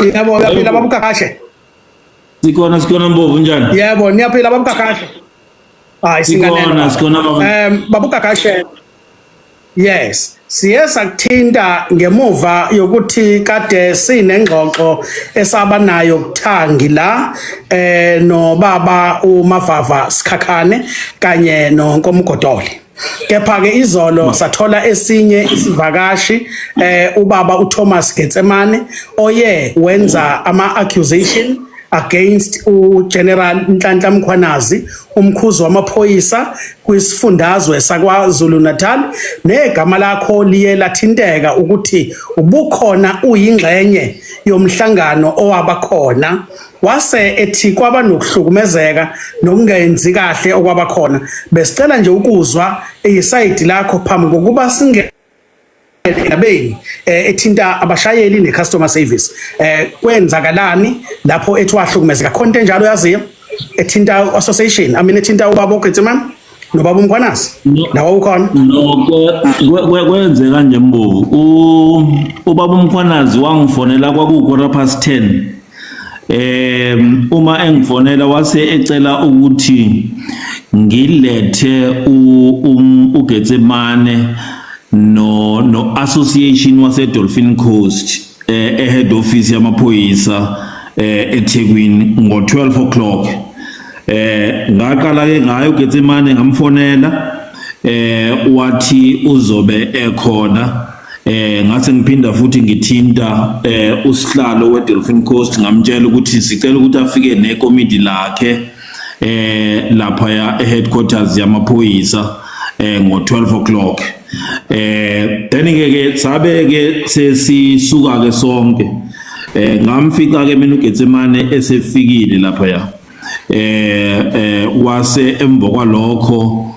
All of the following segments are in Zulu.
Yebo, uyaphila baba uKakashe. Sikhona Mbovu njani? Yebo, niyaphila baba uKakashe. Hayi Sikhona baba. Baba uKakashe. Yes, siye sakuthinta ngemuva yokuthi kade sinengxoxo esaba nayo kuthangi la no baba uMavava Sikhakhane kanye noNkomgodoli. Kepha ke izolo sathola esinye isivakashi ubaba uThomas Getsemane oye wenza ama accusation against uGeneral Nhlanhla Mkhwanazi umkhuzi wamaphoyisa kwisifundazwe sakwaZulu Natal negama lakho liye lathinteka ukuthi ubukhona uyingxenye yomhlangano owabakhona wase ethi kwaba nokuhlukumezeka nokungenzi kahle okwabakhona besicela nje ukuzwa iside lakho phambi kokuba singe abeni ethinta abashayeli ne-customer service kwenzakalani lapho ethi wahlukumezeka khona into enjalo yaziyo ethinta association ethinta ubaba uGetsemane nobaba uMkhwanazi nawo ukhona kwenze kanje Mbovu ubaba uMkhwanazi wangifonela kwaku10 uma engifonela wase ecela ukuthi ngilethe uGetsemane no association wase Dolphin Coast head office yamaphoyisa eThekwini ngo12 o'clock ngaqala ke ngayo uGetsemane ngamfonela wathi uzobe ekhona ngase ngiphinda futhi ngithinta usihlalo weDolphin Coast ngamtshela ukuthi sicela ukuthi afike nekomiti lakhe lapha ya headquarters yamaphoyisa ngo12 o'clock then ke sabe ke sesisuka ke sonke ngamfika ke mina uGetsemane esefikile lapha ya wase emva kwalokho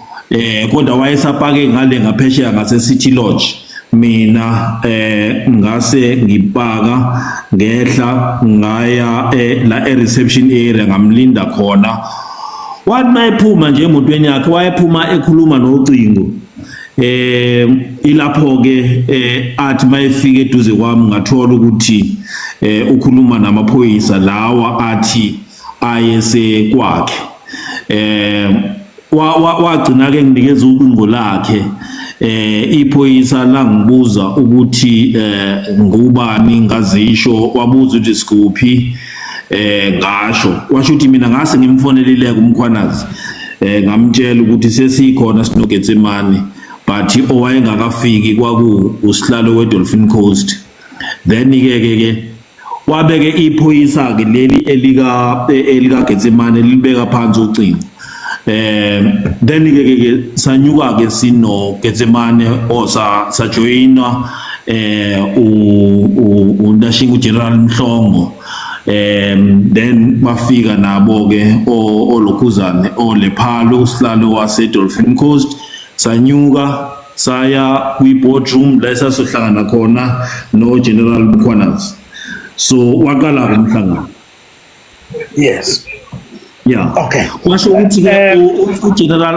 kodwa wayesapake ngale ngaphesheya ngase City Lodge mina ngase ngipaka ngehla ngaya la reception area ngamlinda khona wathi mayephuma nje emotweni yakhe wayephuma ekhuluma nocingo ilapho ke athi mayefika eduze kwami ngathola ukuthi ukhuluma namaphoyisa lawa athi ayese kwakhe wagcina ke nginikeza ucingo lakhe iphoyisa langibuza ukuthi ngubani ngazisho wabuza ukuthi sikuphi ngasho washo ukuthi mina ngase ngimfonelile kuMkhwanazi ngamtshela ukuthi sesikhona sinoGetsemane but owayengakafiki kwaku usihlalo weDolphin Coast then ke wabeke iphoyisa ke leli elika Getsemane libeka phansi ucingo then ke sanyuka ke sino Getsemane sa joina undashinga uGeneral Mhlongo then bafika nabo ke olokhuzane olephalo usihlalo wase Dolphin Coast sanyuka saya kwi-boardroom la sasohlangana khona no General Mkhwanazi so waqala umhlangano yes yeah okay kwasho ukuthi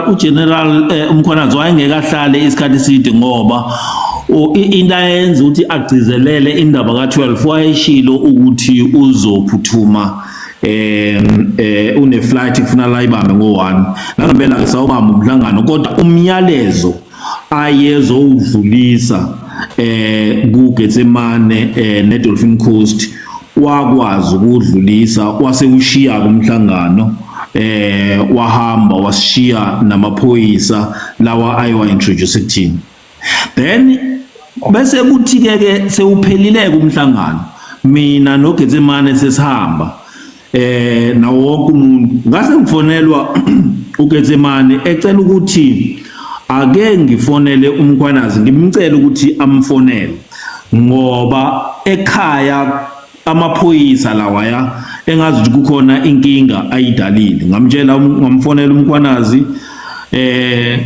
uGeneral Mkhwanazi wayengekahlale isikhathi eside ngoba into ayenza ukuthi agcizelele indaba ka12 wayeshilo ukuthi uzophuthuma une flight kufuna la ibambe ngo1 ngempela ke sawubamba umhlangano kodwa umyalezo ayezowudlulisa kuGetsemane neDolphin Coast wakwazi ukudlulisa wase ushiya kumhlangano wahamba washiya namaphoyisa lawa ayiwa introduce kuthini then bese kuthi ke sewuphelile kumhlangano mina noGetsemane sesihamba nawo wonke umuntu ngase ngifonelwa uGetsemane ecela ukuthi ake ngifonele uMkhwanazi ngimcela ukuthi amfonele ngoba ekhaya amaphoyisa lawaya engazi ukuthi kukhona inkinga ayidalile ngamtshela ngamfonela uMkhwanazi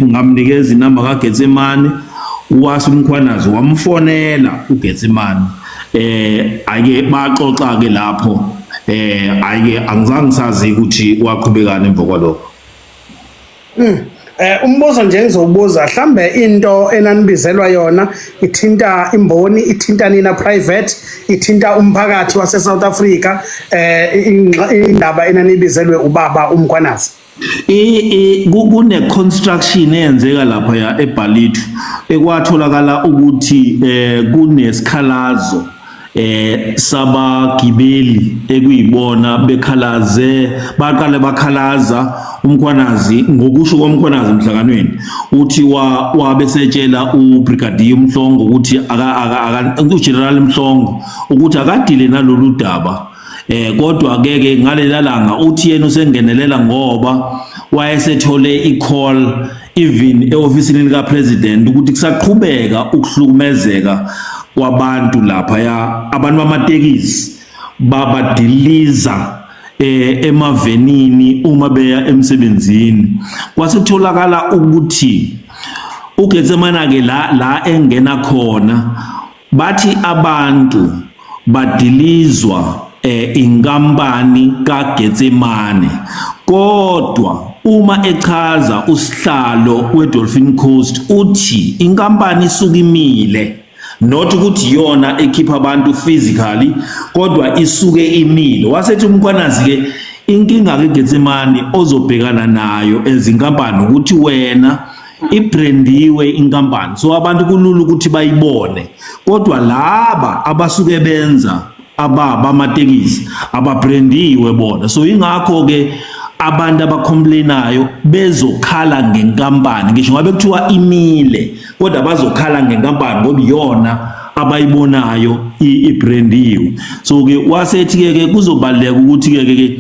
ngamnikeza inamba kaGetsemane wase uMkhwanazi wamfonela uGetsemane ake baxoxa ke lapho ake angizange sazi ukuthi waqhubekana emva kwalokho Umbuzo nje ngizobuza mhlambe into enanibizelwa yona ithinta imboni, ithinta nina private, ithinta umphakathi wase South Africa, indaba enanibizelwe ubaba uMkhwanazi. Kune construction eyenzeka lapha ya eBhalithu ekwatholakala ukuthi kunesikhalazo sabagibeli ekuyibona bekhalaze baqale bakhalaza uMkhwanazi ngokusho koMkhwanazi emhlanganweni uthi wabesetshela uBrigadier Mhlongo ukuthi uGeneral Mhlongo ukuthi akadile nalolu daba kodwa ngeke ngalela langa uthi yena usengenelela ngoba wayesethole i-call even e-ofisini lika president ukuthi kusaqhubeka ukuhlukumezeka kwabantu lapha ya abantu bamatekisi babadiliza emavenini uma beya emsebenzini kwasetholakala ukuthi uGetsemane ke la engena khona bathi abantu badilizwa inkampani kaGetsemane kodwa uma echaza usihlalo weDolphin Coast uthi inkampani isukimile not ukuthi yona ekhipha abantu physically kodwa isuke imile wasethi uMkhwanazi ke inkinga kaGetsemane ozobhekana nayo ezinkampani ukuthi wena ibrandiwe inkampani so abantu kulula ukuthi bayibone kodwa laba abasuke benza abamatekisi ababrandiwe bona so ingakho ke abantu abacomplainayo bezokhala ngenkampani ngisho ngabe kuthiwa imile kodwa bazokhala ngenkampani ngoba iyona abayibonayo ibrandiwe so ke wasethi ke kuzobaleka ukuthi ke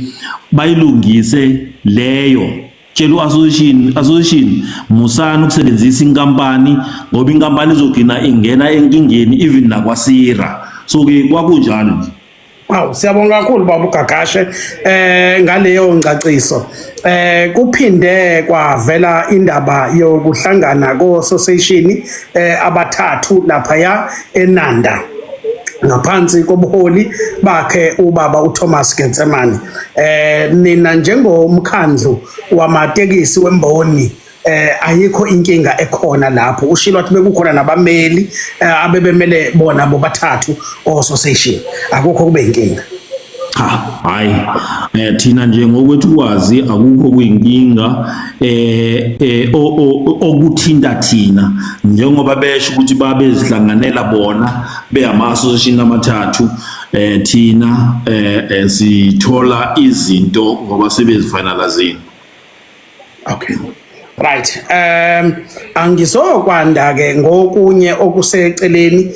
bayilungise leyo tshela association musana ukusebenzisa inkampani ngoba inkampani izogcina ingena enkingeni even nakwasira so ke kwakunjalo nje. Wow, siyabonga kakhulu baba uGagashe ngaleyo ngcaciso. Kuphinde kwavela indaba yokuhlangana ko-association abathathu lapha ya eNanda ngaphansi kobuholi bakhe ubaba uThomas Getsemane. Nina njengomkhandlu wamatekisi wemboni ayikho inkinga ekhona lapho ushilo wathi bekukhona nabameli abebemele bona bobathathu o-association akukho kube inkinga. Hayi thina nje ngokwethu kwazi akukho kuyinkinga okuthinta thina njengoba besho ukuthi babezihlanganela bona beyama-association amathathu thina sithola izinto ngoba sebezifinalizile. Okay. Right. Angizokwanda ke ngokunye okuseceleni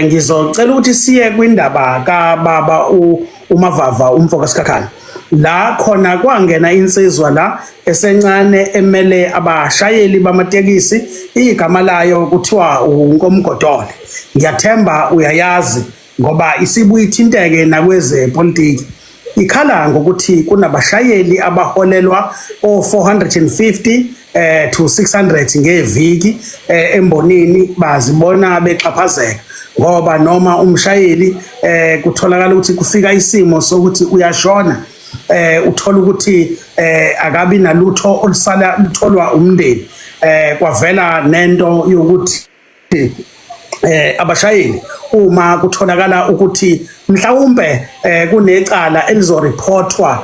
ngizocela ukuthi siye kwindaba kaBaba uMavava umfoka Sikhakhane. La khona kwangena insizwa la esencane emele abashayeli bamatekisi igama layo kuthiwa uNkomgodole. Ngiyathemba uyayazi ngoba isibuye ithinteke nakweze politiki. Ikhala ngokuthi kunabashayeli abaholelwa o450 to 600 ngeviki embonini bazibona bexhaphazeka ngoba noma umshayeli kutholakala ukuthi kufika isimo sokuthi uyashona uthola ukuthi akabi nalutho olusala lutholwa umndeni kwavela nento yokuthi abashayeli uma kutholakala ukuthi mhlawumbe kunecala elizoreportwa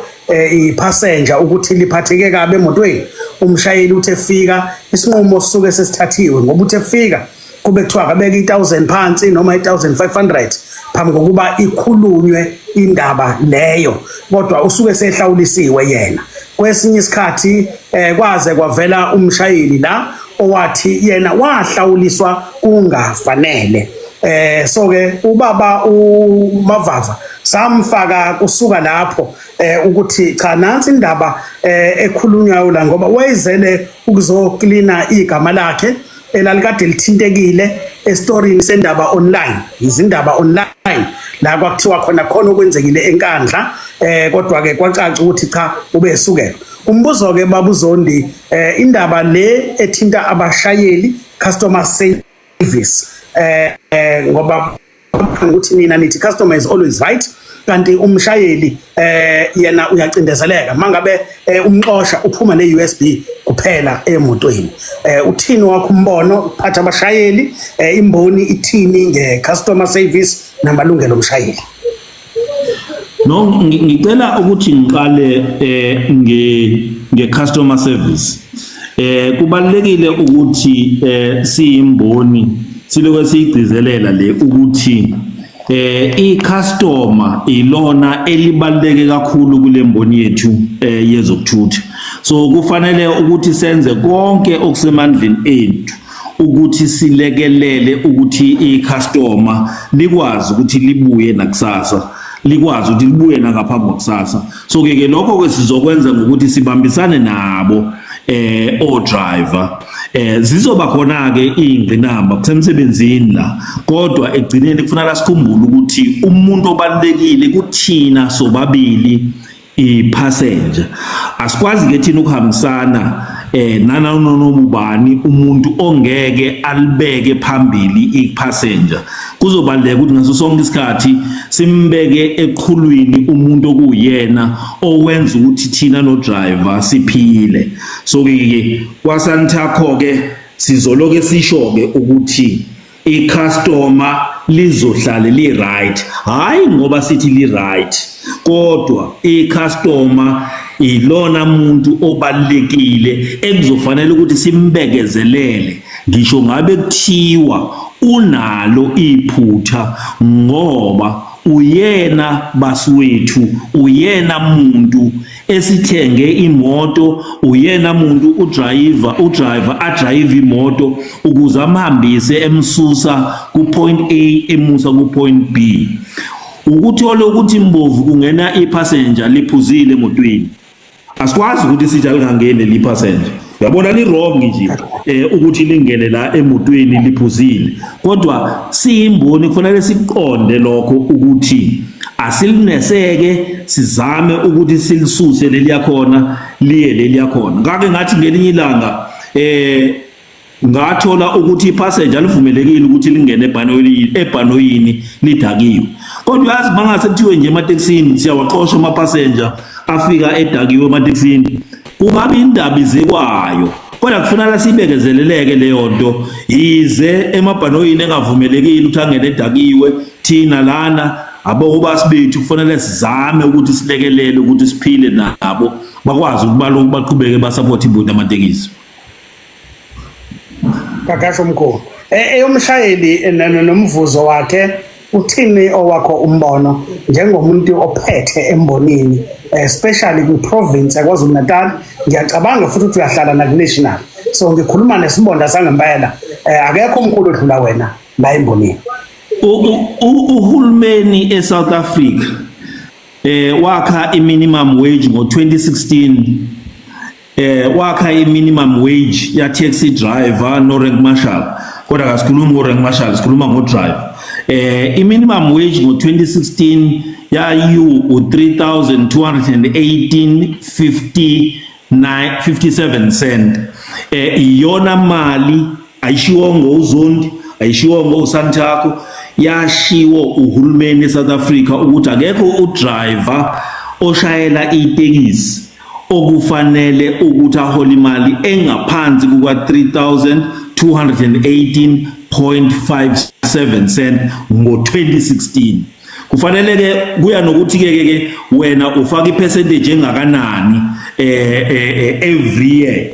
ipassenger ukuthi liphatheke kabe emotweni umshayeli uthe efika isinqumo sisuke sesithathiwe ngoba uthe efika kube kuthiwa kabeka 1000 phansi noma 1500 phambi kokuba ikhulunywe indaba leyo kodwa usuke sehlawulisiwe yena kwesinye isikhathi kwaze kwavela umshayeli la owathi yena wahlawuliswa kungafanele so ke ubaba uMavava samfaka kusuka lapho ukuthi cha nansi indaba ekhulunywayo la ngoba wayezele ukuzoklina igama lakhe elalikade lithintekile estoryini sendaba online izindaba online la kwakuthiwa khona okwenzekile enkandla kodwa ke kwacaca ukuthi cha ubesukela umbuzo ke baba uZondi indaba le ethinta abashayeli customer service ngoba ukuthi nina nithi customer is always right kanti umshayeli yena uyacindezeleka mangabe umxosha uphuma ne-USB kuphela emotweni. Uthini wakho umbono uphatha abashayeli, imboni ithini nge-customer service namalungelo omshayeli? No, ngicela ukuthi ngiqale nge-customer service. Kubalulekile ukuthi siyimboni siloko siyigcizelela le ukuthi i-customer ilona elibaluleke kakhulu kule mboni yethu yezokuthutha. So kufanele ukuthi senze konke okusemandleni ethu ukuthi silekelele ukuthi i-customer likwazi ukuthi libuye nakusasa, likwazi ukuthi libuye nangaphambi kokusasa. So ke lokho ke sizokwenza ngokuthi sibambisane nabo o-driver. Zizoba khona ke ingqinamba kusemsebenzini la, kodwa egcineni kufanele sikhumbule ukuthi umuntu obalekile kuthina sobabili i-passenger. Asikwazi ke thina ukuhambisana nananobani umuntu ongeke alibeke phambili i-passenger. Kuzobaleka ukuthi ngaso sonke isikhathi simbeke eqhulwini umuntu okuyena owenza ukuthi thina no driver siphile. So ke kwasanthakho ke sizoloke sisho ke ukuthi i-customer lizohlale li right, hayi ngoba sithi li right, kodwa i-customer ilona muntu obalekile ekuzofanele ukuthi simbekezelele ngisho ngabe kuthiwa unalo iphutha, ngoba uyena basiwethu, uyena muntu esithenge imoto, uyena muntu udriver adrive imoto ukuze amhambise emsusa ku point A emusa ku point B. Ukuthola ukuthi imbovu kungena ipassenger liphuzile emotweni, asikwazi ukuthi sithi alingangene lipassenger. Yabona li wrong nje ukuthi lingene la emotweni liphuzile, kodwa siyimboni kufanele siqonde lokho ukuthi asilineseke, sizame ukuthi silisuse leliya khona liye leliya khona. Ngake ngathi ngelinye ilanga ngathola ukuthi ipassenger livumelekile ukuthi lingene ebhanoyini lidakiwe, kodwa yazi mangase kuthiwe nje ematekisini siyawaxosha ama-passenger afika edakiwe ematekisini, kungabi indaba izekwayo. Kodwa kufanele sibekezeleleke leyo nto, yize emabhanoyini engavumelekile ukuthi angene edakiwe, thina lana abobasi bethu kufanele sizame ukuthi silekelele ukuthi siphile nabo bakwazi ukuthi baqhubeke basapothe imboni yamatekisi. Kakasho mkhulu, eyomshayeli nomvuzo wakhe uthini owakho umbono njengomuntu ophethe embonini, especially kwi-province yaKwaZulu Natal? Ngiyacabanga futhi ukuthi uyahlala naku-national, so ngikhuluma nesibonda sangempela, akekho omkhulu odlula wena la embonini. Uhulumeni eSouth Africa wakha i-minimum wage ngo-2016, wakha i-minimum wage ya-taxi driver no-rank marshal, kodwa kasikhulumi ngo-rank marshal, sikhuluma ngo-driver. I-minimum wage ngo-2016 yayiwu-3,218.57 cent. Iyona mali ayishiwongo uZondi, ayishiwongo uSantaco, yashiwo uhulumeni eSouth Africa ukuthi akekho udriver oshayela itekisi okufanele ukuthi ahola imali engaphansi kuka 3,218.57 cent ngo-2016. Kufanele ke kuya nokuthi ke wena ufaka ipercentage engakanani every year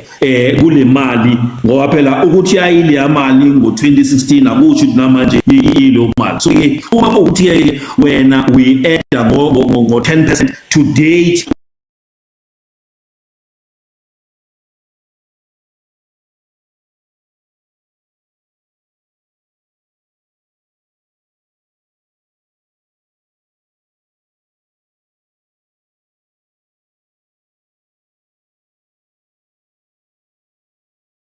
kule mali, ngoba phela ukuthi ayile yamali ngo-2016 akusho ukuthi namanje iyilo mali. So ke uma ukuthi wena we add ngo 10% to date